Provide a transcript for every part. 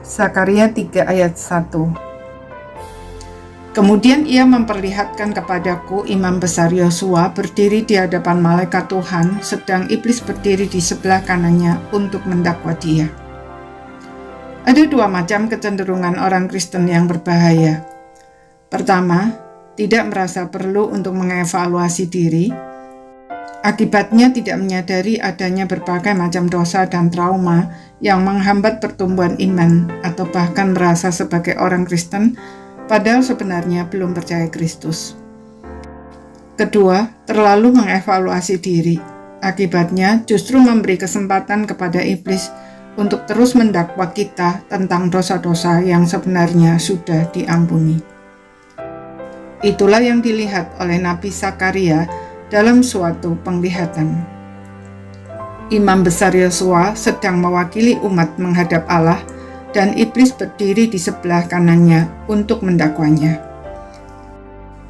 Zakaria 3 ayat 1. Kemudian ia memperlihatkan kepadaku imam besar Yosua berdiri di hadapan malaikat Tuhan, sedang iblis berdiri di sebelah kanannya untuk mendakwa dia. Ada dua macam kecenderungan orang Kristen yang berbahaya. Pertama, tidak merasa perlu untuk mengevaluasi diri. Akibatnya tidak menyadari adanya berbagai macam dosa dan trauma yang menghambat pertumbuhan iman, atau bahkan merasa sebagai orang Kristen padahal sebenarnya belum percaya Kristus. Kedua, terlalu mengevaluasi diri. Akibatnya justru memberi kesempatan kepada iblis untuk terus mendakwa kita tentang dosa-dosa yang sebenarnya sudah diampuni. Itulah yang dilihat oleh Nabi Zakaria dalam suatu penglihatan. Imam besar Yosua sedang mewakili umat menghadap Allah, dan iblis berdiri di sebelah kanannya untuk mendakwanya.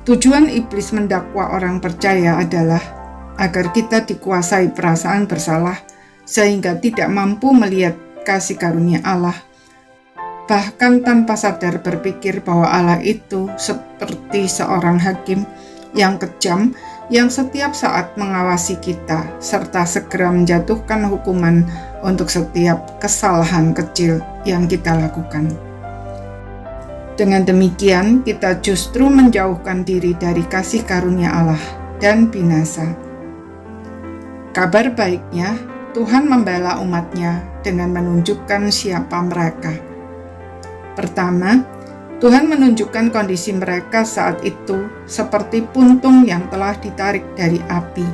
Tujuan iblis mendakwa orang percaya adalah agar kita dikuasai perasaan bersalah sehingga tidak mampu melihat kasih karunia Allah, bahkan tanpa sadar berpikir bahwa Allah itu seperti seorang hakim yang kejam yang setiap saat mengawasi kita serta segera menjatuhkan hukuman untuk setiap kesalahan kecil yang kita lakukan. Dengan demikian, kita justru menjauhkan diri dari kasih karunia Allah dan binasa. Kabar baiknya, Tuhan membela umatnya dengan menunjukkan siapa mereka. Pertama, Tuhan menunjukkan kondisi mereka saat itu seperti puntung yang telah ditarik dari api.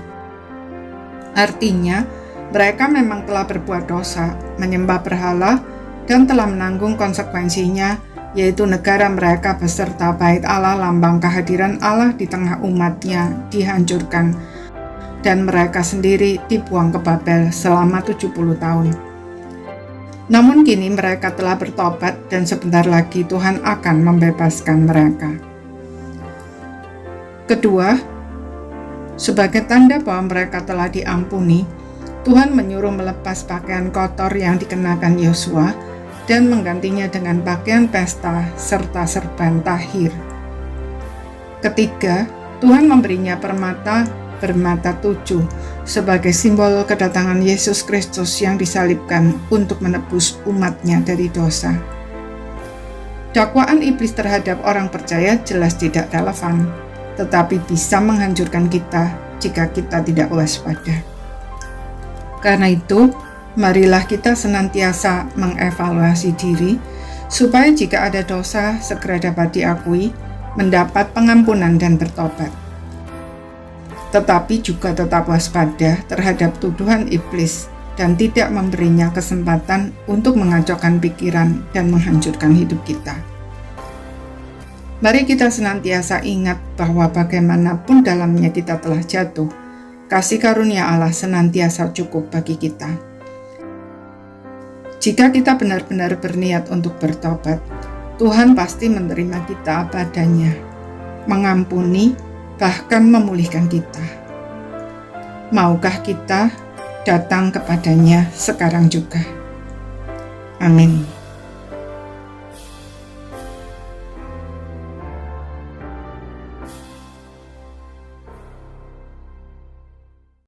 Artinya, mereka memang telah berbuat dosa, menyembah berhala, dan telah menanggung konsekuensinya, yaitu negara mereka beserta bait Allah, lambang kehadiran Allah di tengah umatnya, dihancurkan, dan mereka sendiri dibuang ke Babel selama 70 tahun. Namun kini mereka telah bertobat dan sebentar lagi Tuhan akan membebaskan mereka. Kedua, sebagai tanda bahwa mereka telah diampuni, Tuhan menyuruh melepas pakaian kotor yang dikenakan Yosua dan menggantinya dengan pakaian pesta serta serban tahir. Ketiga, Tuhan memberinya permata bermata 7 sebagai simbol kedatangan Yesus Kristus yang disalibkan untuk menebus umatnya dari dosa. Dakwaan iblis terhadap orang percaya jelas tidak relevan, tetapi bisa menghancurkan kita jika kita tidak waspada. Karena itu, marilah kita senantiasa mengevaluasi diri, supaya jika ada dosa segera dapat diakui, mendapat pengampunan dan bertobat. Tetapi juga tetap waspada terhadap tuduhan iblis dan tidak memberinya kesempatan untuk mengacaukan pikiran dan menghancurkan hidup kita. Mari kita senantiasa ingat bahwa bagaimanapun dalamnya kita telah jatuh, kasih karunia Allah senantiasa cukup bagi kita. Jika kita benar-benar berniat untuk bertobat, Tuhan pasti menerima kita apa adanya, mengampuni, bahkan memulihkan kita. Maukah kita datang kepadanya sekarang juga? Amin.